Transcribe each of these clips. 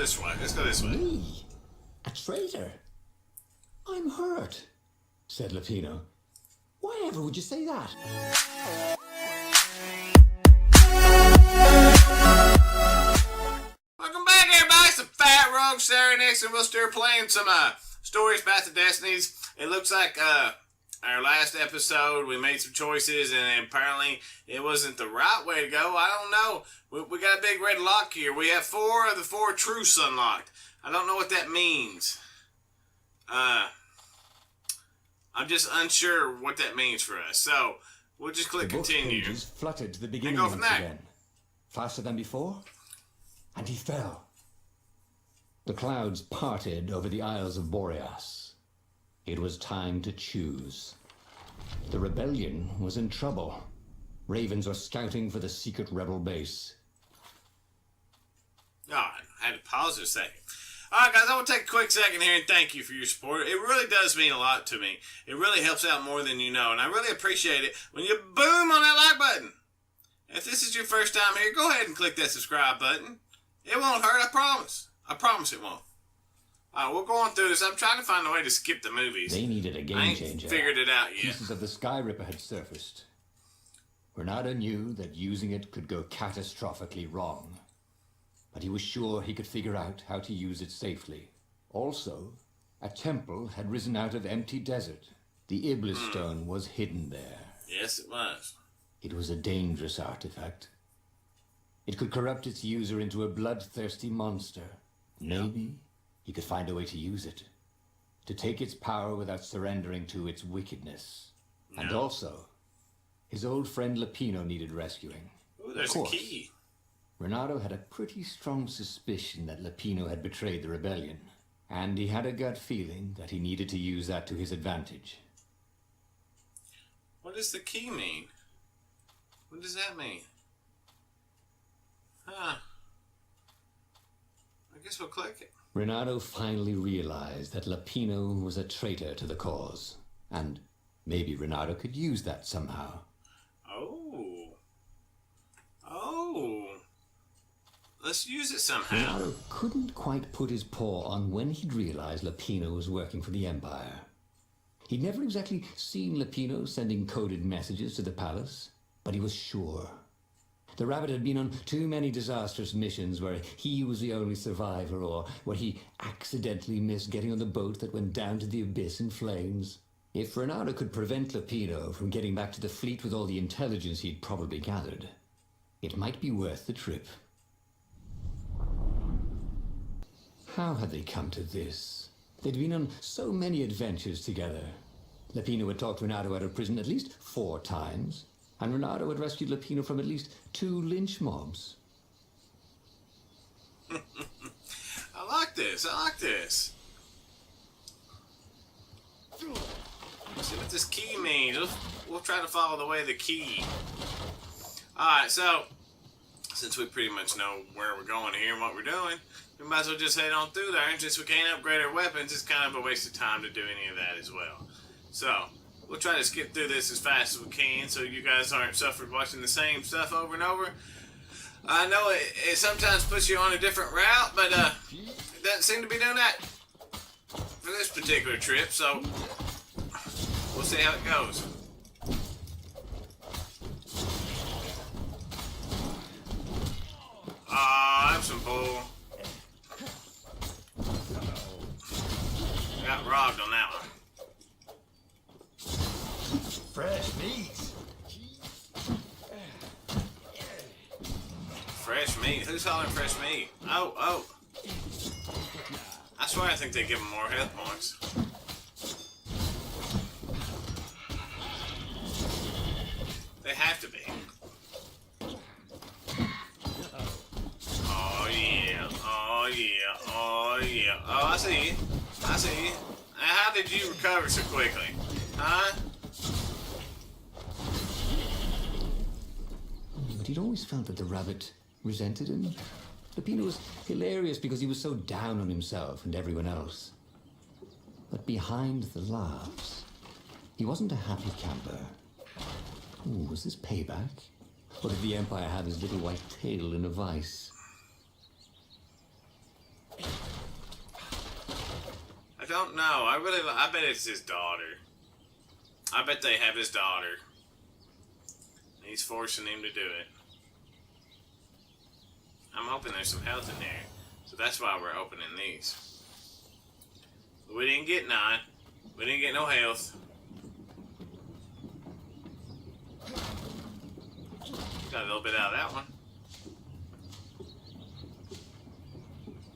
this way. Let's go this way. Me? A traitor? I'm hurt, said Lapito. Why ever would you say that? Welcome back, everybody. It's the Fat Rogue Sarenixen. We're still playing some stories, Path of Destinies. It looks like our last episode we made some choices, and apparently it wasn't the right way to go. I don't know. We got a big red lock here. We have 4 of the 4 truths unlocked. I don't know what that means. I'm just unsure what that means for us. So we'll just click continue. The pages fluttered to the beginning and go from once there. again, faster than before, and he fell. The clouds parted over the Isles of Boreas. It was time to choose. The rebellion was in trouble. Ravens were scouting for the secret rebel base. Oh, I had to pause a second. Alright guys, I want to take a quick second here and thank you for your support. It really does mean a lot to me. It really helps out more than you know, and I really appreciate it when you boom on that like button. If this is your first time here, go ahead and click that subscribe button. It won't hurt, I promise. I promise it won't. Alright, we'll go on through this. I'm trying to find a way to skip the movies. They needed a game changer. Figured it out yet. Pieces of the Sky Ripper had surfaced. Renata knew that using it could go catastrophically wrong, but he was sure he could figure out how to use it safely. Also, a temple had risen out of empty desert. The Iblis stone was hidden there. Yes, it was. It was a dangerous artifact. It could corrupt its user into a bloodthirsty monster. Maybe he could find a way to use it, to take its power without surrendering to its wickedness. No. And also, his old friend Lapito needed rescuing. Ooh, there's a key. Renato had a pretty strong suspicion that Lapito had betrayed the rebellion, and he had a gut feeling that he needed to use that to his advantage. What does the key mean? What does that mean? Huh. I guess we'll click it. Renato finally realized that Lapito was a traitor to the cause, and maybe Renato could use that somehow. Let's use it somehow. Renato couldn't quite put his paw on when he'd realized Lapito was working for the Empire. He'd never exactly seen Lapito sending coded messages to the palace, but he was sure. The rabbit had been on too many disastrous missions where he was the only survivor, or where he accidentally missed getting on the boat that went down to the abyss in flames. If Renato could prevent Lapito from getting back to the fleet with all the intelligence he'd probably gathered, it might be worth the trip. How had they come to this? They'd been on so many adventures together. Lapito had talked Renato out of prison at least 4 times, and Renato had rescued Lapito from at least 2 lynch mobs. I like this. I like this. Let's see what this key means. We'll try to follow the way of the key. Alright, so since we pretty much know where we're going here and what we're doing, we might as well just head on through there. And since we can't upgrade our weapons, it's kind of a waste of time to do any of that as well. So we'll try to skip through this as fast as we can so you guys aren't suffered watching the same stuff over and over. I know it sometimes puts you on a different route, but it doesn't seem to be doing that for this particular trip, so we'll see how it goes. Ah, that's some bull. Got robbed on that one. Fresh meat. Fresh meat? Who's hollering fresh meat? Oh. I swear I think they give them more health points. They have to be. Oh yeah. Oh, I see you. How did you recover so quickly? Huh? But he'd always felt that the rabbit resented him. Lapito was hilarious because he was so down on himself and everyone else. But behind the laughs, he wasn't a happy camper. Ooh, was this payback? Or did the Empire have his little white tail in a vice? don't know. I bet it's his daughter. I bet they have his daughter. He's forcing him to do it. I'm hoping there's some health in there. So that's why we're opening these. We didn't get 9. We didn't get no health. Got a little bit out of that one.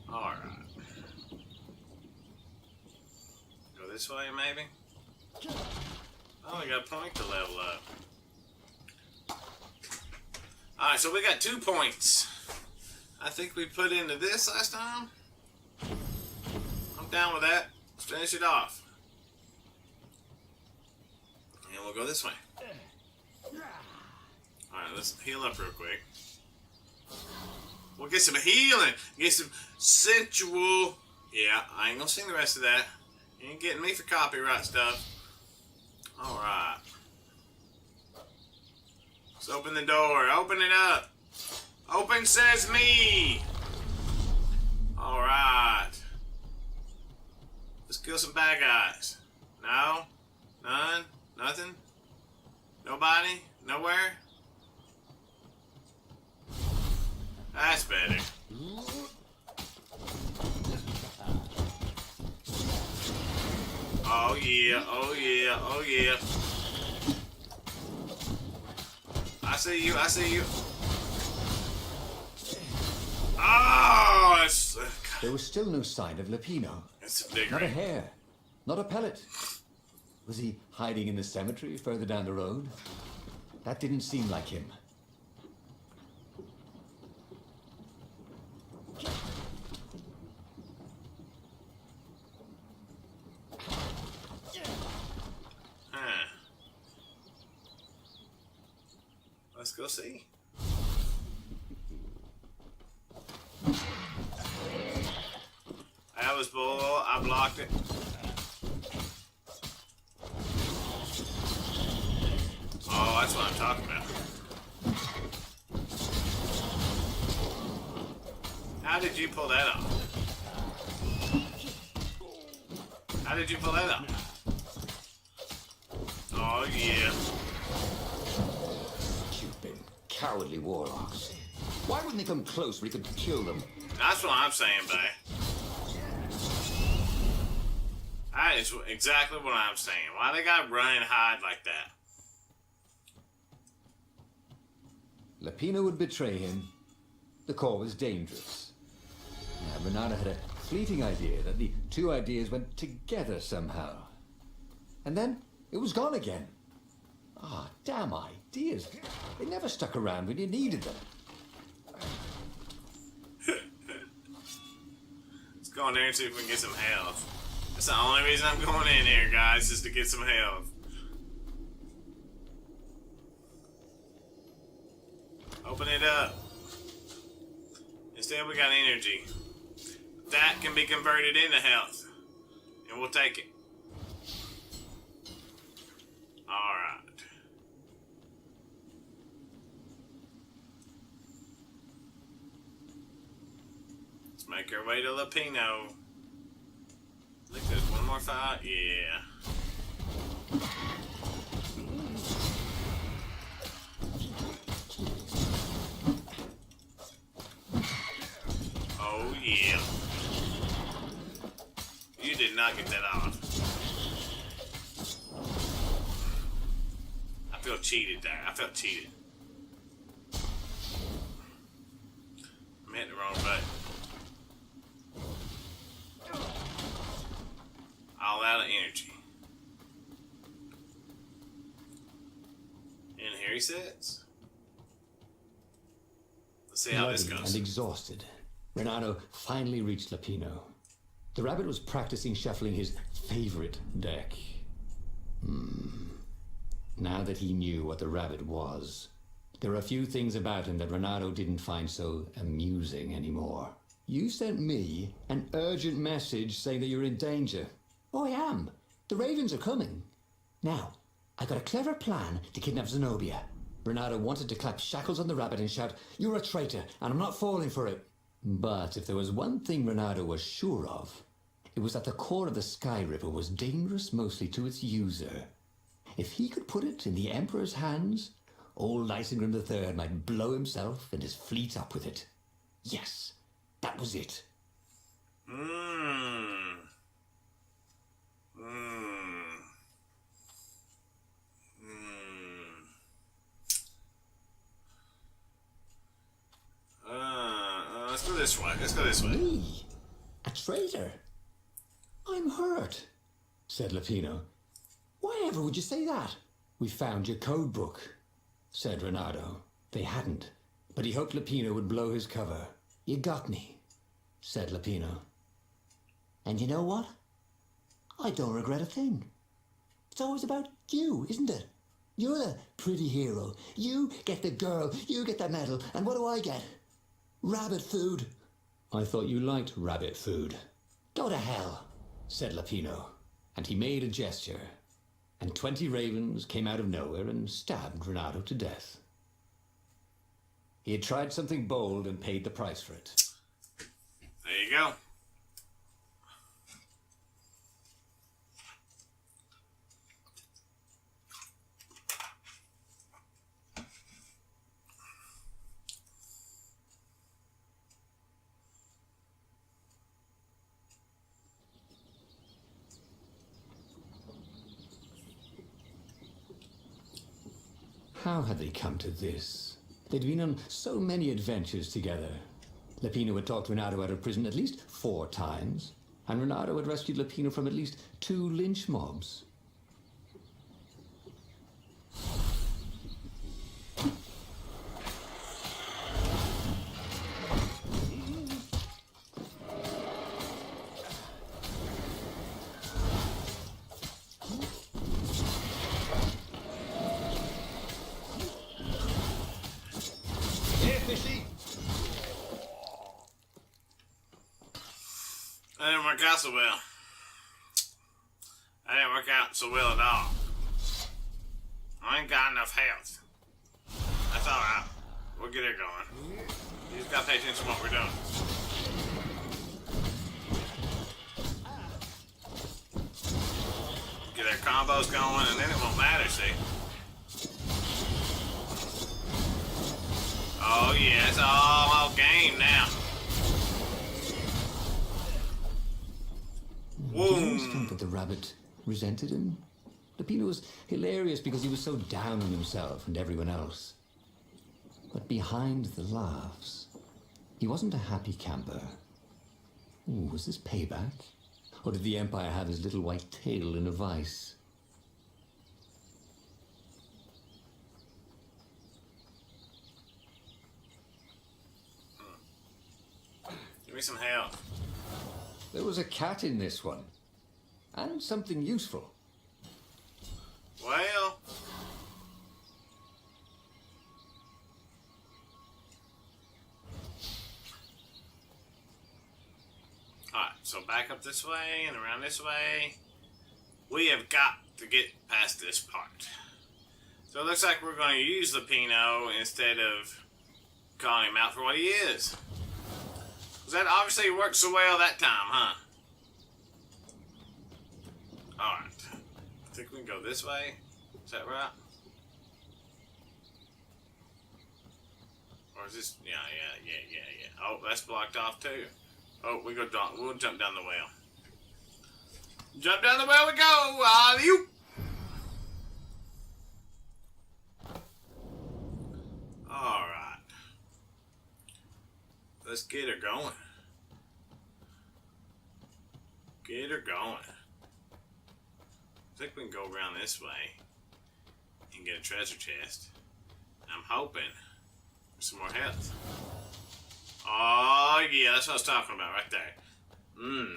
Alright. Go this way, maybe? Oh, we got a point to level up. Alright, so we got 2 points. I think we put into this last time. I'm down with that. Let's finish it off. And we'll go this way. Alright, let's heal up real quick. We'll get some healing. Get some sensual. Yeah, I ain't gonna sing the rest of that. You ain't getting me for copyright stuff. Alright. Let's open the door. Open it up. Open says me. Alright. Let's kill some bad guys. No? None? Nothing? Nobody? Nowhere? That's better. Oh yeah, oh yeah, oh yeah. I see you, I see you. Oh, it's... There was still no sign of Lapino. It's a big Not a ring. hair. Not a pellet. Was he hiding in the cemetery further down the road? That didn't seem like him. Huh. Let's go see. That was bull. I blocked it. Oh, that's what I'm talking about. How did you pull that off? How did you pull that off? Oh, yeah. Stupid, cowardly warlocks. Why wouldn't they come close where he could kill them? That's what I'm saying, babe. That is exactly what I'm saying. Why they gotta run and hide like that? Lapino would betray him. The core was dangerous. Now, Bernardo had a fleeting idea that the two ideas went together somehow. And then it was gone again. Ah, damn ideas. They never stuck around when you needed them. Let's go in there and see if we can get some health. That's the only reason I'm going in here, guys, is to get some health. Open it up. Instead, we got energy. That can be converted into health. And we'll take it. Alright. Let's make our way to Lapino. I think there's one more fight. Yeah. Oh, yeah. You did not get that off. I feel cheated there. I felt cheated. I'm hitting the wrong button. All out of energy. And here he sits. Let's see how this Bloody goes. and exhausted, Renato finally reached Lapino. The rabbit was practicing shuffling his favorite deck. Now that he knew what the rabbit was, there were a few things about him that Renato didn't find so amusing anymore. You sent me an urgent message saying that you're in danger. Oh, I am. The ravens are coming. Now, I got a clever plan to kidnap Zenobia. Renato wanted to clap shackles on the rabbit and shout, "You're a traitor, and I'm not falling for it." But if there was one thing Renato was sure of, It was that the core of the Sky Ripper was dangerous mostly to its user. If he could put it in the Emperor's hands, old Isengrim III might blow himself and his fleet up with it. Yes, that was it. Let's go this way. Let's go this way. Me? A traitor? I'm hurt, said Lapino. Why ever would you say that? We found your code book, said Renato. They hadn't, but he hoped Lapino would blow his cover. You got me, said Lapino. And you know what? I don't regret a thing. It's always about you, isn't it? You're the pretty hero. You get the girl, you get the medal, and what do I get? Rabbit food. I thought you liked rabbit food. Go to hell, said Lapino, and he made a gesture, and 20 ravens came out of nowhere and stabbed Renato to death. He had tried something bold and paid the price for it. There you go. How had they come to this? They'd been on so many adventures together. Lapino had talked Renato out of prison at least 4 times, and Renato had rescued Lapino from at least 2 lynch mobs. That didn't work out so well. That didn't work out so well at all. I ain't got enough health. That's alright. We'll get it going. You just gotta pay attention to what we're doing. Get our combos going and then it won't matter, see? Oh yeah, it's all game now. Did you always think that the rabbit resented him? Lapino was hilarious because he was so down on himself and everyone else. But behind the laughs, he wasn't a happy camper. Ooh, was this payback? Or did the Empire have his little white tail in a vice? Give me some help. There was a cat in this one. And something useful. Well... Alright, so back up this way and around this way. We have got to get past this part. So it looks like we're going to use Lapino instead of calling him out for what he is. That obviously worked so well that time, huh? Alright. I think we can go this way. Is that right? Or is this... Yeah. Oh, that's blocked off too. Oh, we'll jump down the well. Jump down the well we go! Alley-oop! Alright. Let's get her going. Get her going. I think we can go around this way and get a treasure chest. I'm hoping for some more health. Oh yeah, that's what I was talking about right there.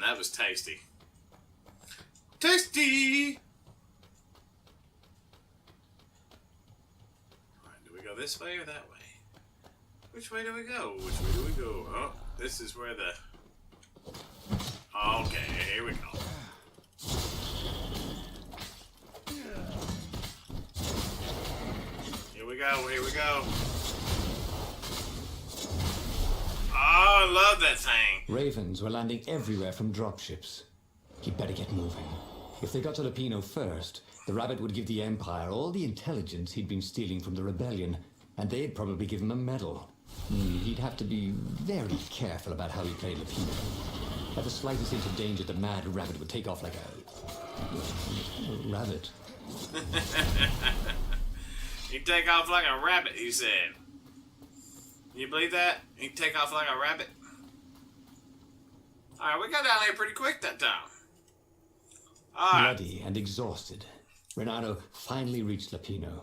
That was tasty. Tasty! Alright, do we go this way or that way? Which way do we go? Which way do we go? Oh, this is where the... Okay, here we go. Here we go, here we go. Oh, I love that thing. Ravens were landing everywhere from dropships. He'd better get moving. If they got to Lapito first, the rabbit would give the Empire all the intelligence he'd been stealing from the rebellion, and they'd probably give him a medal. He'd have to be very careful about how he played Lapito. At the slightest hint of danger, the mad rabbit would take off like a rabbit. He'd take off like a rabbit, he said. You believe that? He'd take off like a rabbit. Alright, we got down here pretty quick that time. Alright. Bloody and exhausted, Renato finally reached Lapito.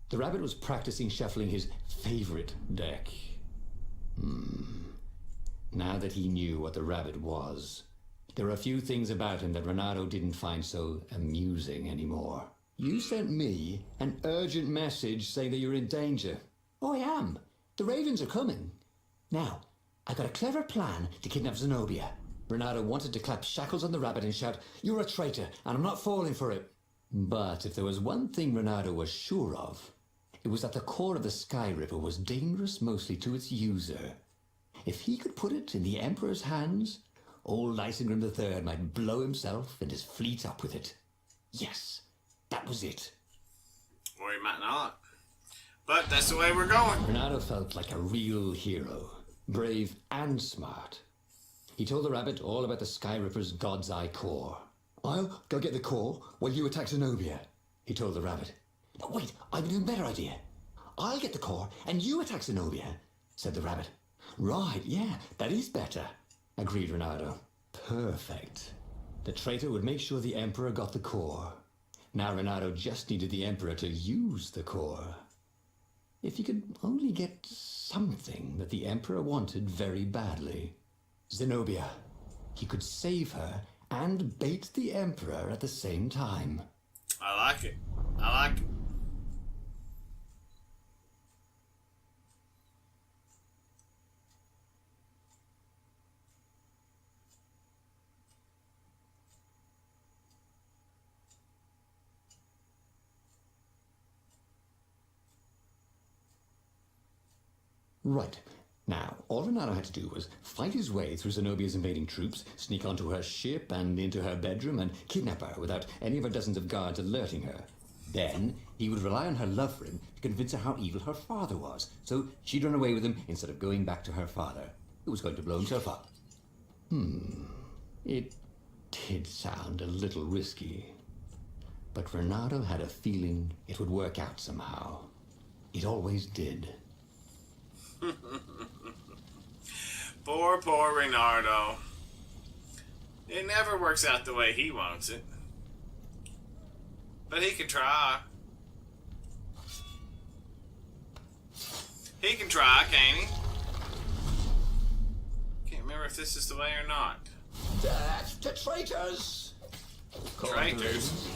The rabbit was practicing shuffling his favorite deck. Now that he knew what the rabbit was, there were a few things about him that Renato didn't find so amusing anymore. You sent me an urgent message saying that you're in danger. Oh, I am. The ravens are coming. Now, I got a clever plan to kidnap Zenobia. Renato wanted to clap shackles on the rabbit and shout, "You're a traitor, and I'm not falling for it." But if there was one thing Renato was sure of, it was that the core of the Sky Ripper was dangerous mostly to its user. If he could put it in the Emperor's hands, old Isengrim III might blow himself and his fleet up with it. Yes, that was it. Or he might not. But that's the way we're going. Renato felt like a real hero, brave and smart. He told the rabbit all about the Sky Ripper's God's Eye core. "I'll go get the core while you attack Zenobia," he told the rabbit. "Wait, I've an even better idea. I'll get the core and you attack Zenobia," said the rabbit. "Right, yeah, that is better," agreed Renato. Perfect. The traitor would make sure the Emperor got the core. Now Renato just needed the Emperor to use the core. If he could only get something that the Emperor wanted very badly. Zenobia. He could save her and bait the Emperor at the same time. I like it. I like it. Right. Now, all Renato had to do was fight his way through Zenobia's invading troops, sneak onto her ship and into her bedroom, and kidnap her without any of her dozens of guards alerting her. Then, he would rely on her love for him to convince her how evil her father was, so she'd run away with him instead of going back to her father, who was going to blow himself up. It did sound a little risky. But Renato had a feeling it would work out somehow. It always did. Poor Renato. It never works out the way he wants it. But he can try. He can try, can't he? Can't remember if this is the way or not. That's the traitors! Traitors?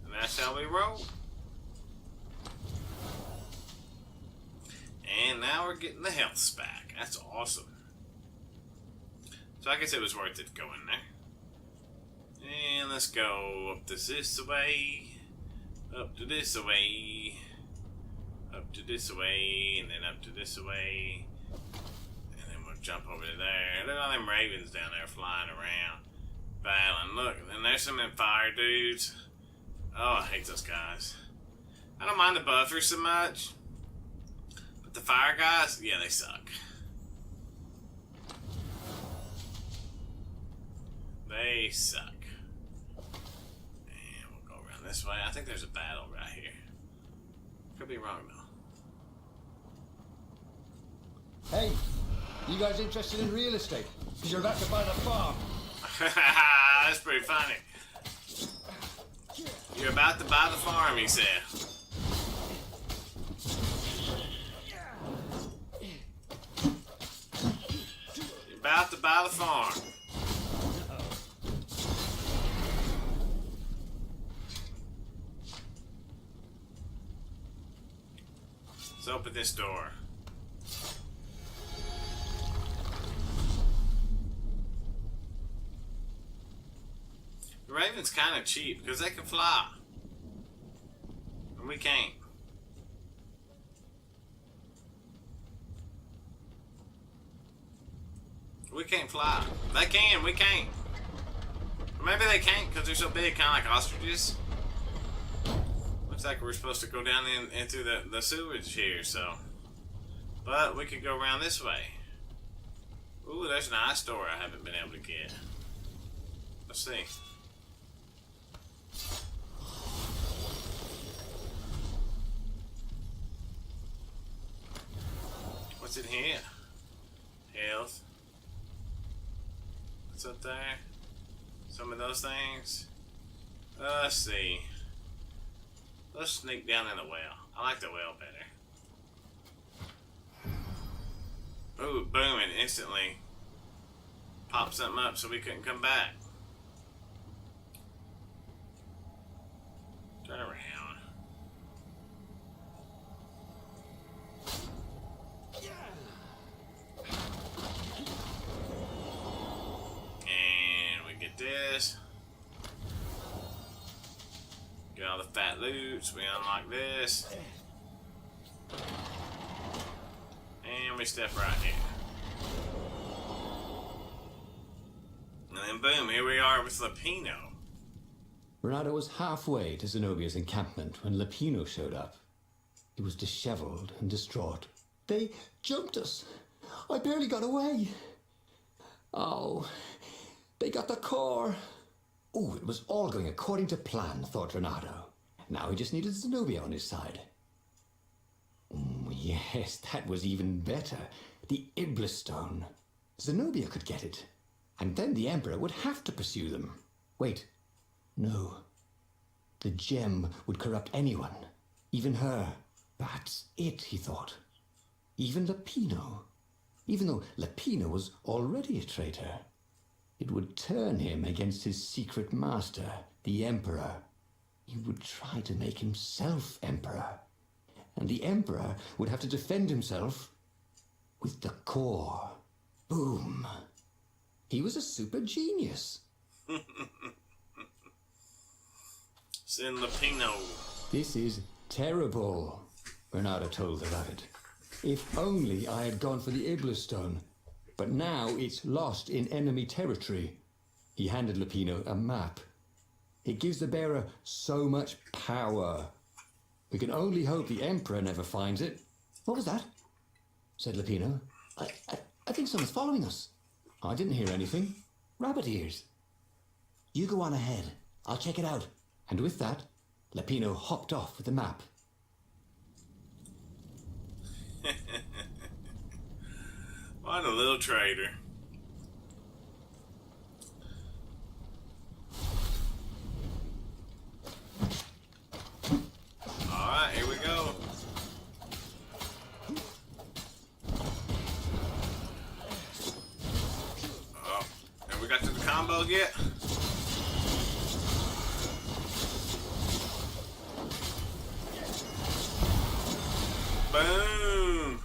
And that's how we roll. And now we're getting the health back. That's awesome. So I guess it was worth it going there. And let's go up this way. Up to this way. Up to this way. And then up to this way. And then we'll jump over to there. Look at all them ravens down there flying around. Battling. Look, and there's some of them fire dudes. Oh, I hate those guys. I don't mind the buffers so much. But the fire guys, yeah, they suck. They suck. And we'll go around this way. I think there's a battle right here. Could be wrong though. Hey, you guys interested in real estate? Because you're about to buy the farm. That's pretty funny. You're about to buy the farm, he said. You're about to buy the farm. Let's open this door. The Raven's kind of cheap because they can fly. And we can't. We can't fly. They can, we can't. Or maybe they can't because they're so big, kind of like ostriches. Looks like we're supposed to go down into the sewage here, so. But we could go around this way. Ooh, there's an ice door I haven't been able to get. Let's see. What's in here? Health. What's up there? Some of those things. Let's see. Let's sneak down in the well. I like the well better. Ooh, boom, and instantly popped something up so we couldn't come back. Turn around. And we get this. Get all the fat loots. We unlock this. And we step right here. And then boom, here we are with Lapito. Renato was halfway to Zenobia's encampment when Lapito showed up. He was disheveled and distraught. They jumped us. I barely got away. Oh, they got the core. Oh, it was all going according to plan, thought Renato. Now he just needed Zenobia on his side. Yes, that was even better. The Iblis Stone. Zenobia could get it. And then the Emperor would have to pursue them. Wait. No. The gem would corrupt anyone. Even her. That's it, he thought. Even Lapito. Even though Lapito was already a traitor. It would turn him against his secret master, the Emperor. He would try to make himself Emperor. And the Emperor would have to defend himself with the core. Boom. He was a super genius. Send Lapito. This is terrible, Renato told the rabbit. If only I had gone for the Iblis Stone. But now it's lost in enemy territory. He handed Lapito a map. It gives the bearer so much power. We can only hope the Emperor never finds it. What was that? Said Lapito. I think someone's following us. I didn't hear anything. Rabbit ears. You go on ahead. I'll check it out. And with that, Lapito hopped off with the map. What a little traitor. Alright, here we go. Oh, have we got to the combo yet? Boom!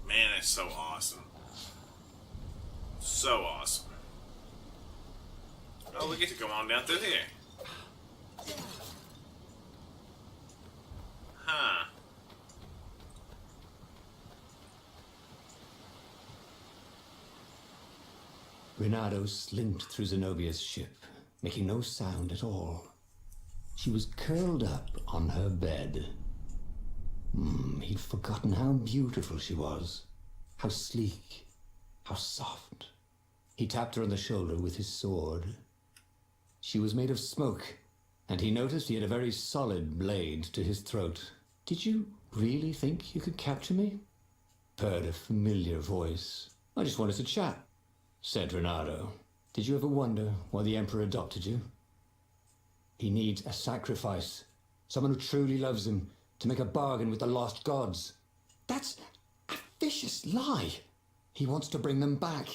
Man, that's so awesome. So awesome. Oh, we get to go on down through here. Huh. Renato slinked through Zenobia's ship, making no sound at all. She was curled up on her bed. He'd forgotten how beautiful she was, how sleek, how soft. He tapped her on the shoulder with his sword. She was made of smoke, and he noticed he had a very solid blade to his throat. Did you really think you could capture me? Purred a familiar voice. I just wanted to chat, said Renato. Did you ever wonder why the Emperor adopted you? He needs a sacrifice, someone who truly loves him, to make a bargain with the lost gods. That's a vicious lie. He wants to bring them back.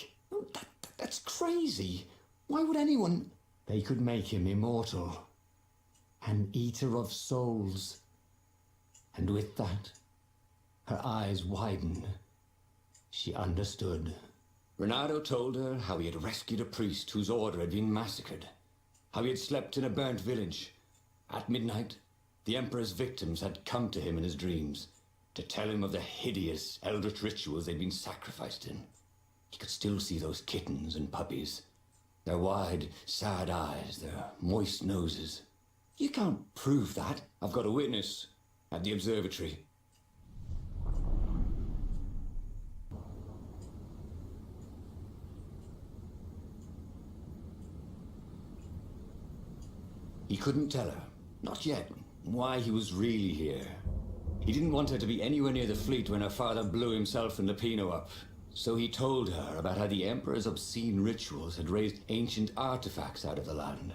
That's crazy. Why would anyone... They could make him immortal. An eater of souls. And with that, her eyes widened. She understood. Renato told her how he had rescued a priest whose order had been massacred. How he had slept in a burnt village. At midnight, the Emperor's victims had come to him in his dreams to tell him of the hideous eldritch rituals they'd been sacrificed in. He could still see those kittens and puppies. Their wide, sad eyes, their moist noses. You can't prove that. I've got a witness at the observatory. He couldn't tell her, not yet, why he was really here. He didn't want her to be anywhere near the fleet when her father blew himself and Lapito up. So he told her about how the Emperor's obscene rituals had raised ancient artifacts out of the land.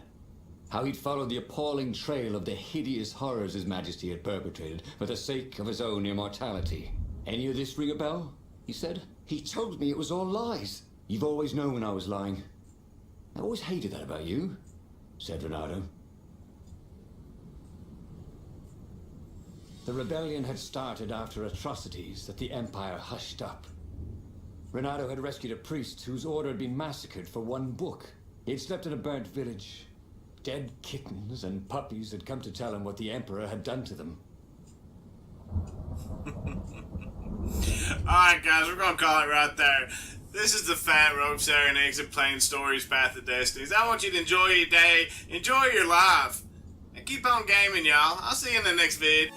How he'd followed the appalling trail of the hideous horrors His Majesty had perpetrated for the sake of his own immortality. Any of this ring a bell? He said. He told me it was all lies. You've always known when I was lying. I always hated that about you, said Renato. The rebellion had started after atrocities that the Empire hushed up. Renato had rescued a priest whose order had been massacred for one book. He had slept in a burnt village. Dead kittens and puppies had come to tell him what the Emperor had done to them. Alright guys, we're gonna call it right there. This is the Fat Rope Sarenixen playing stories Path of Destinies. I want you to enjoy your day, enjoy your life, and keep on gaming, y'all. I'll see you in the next vid.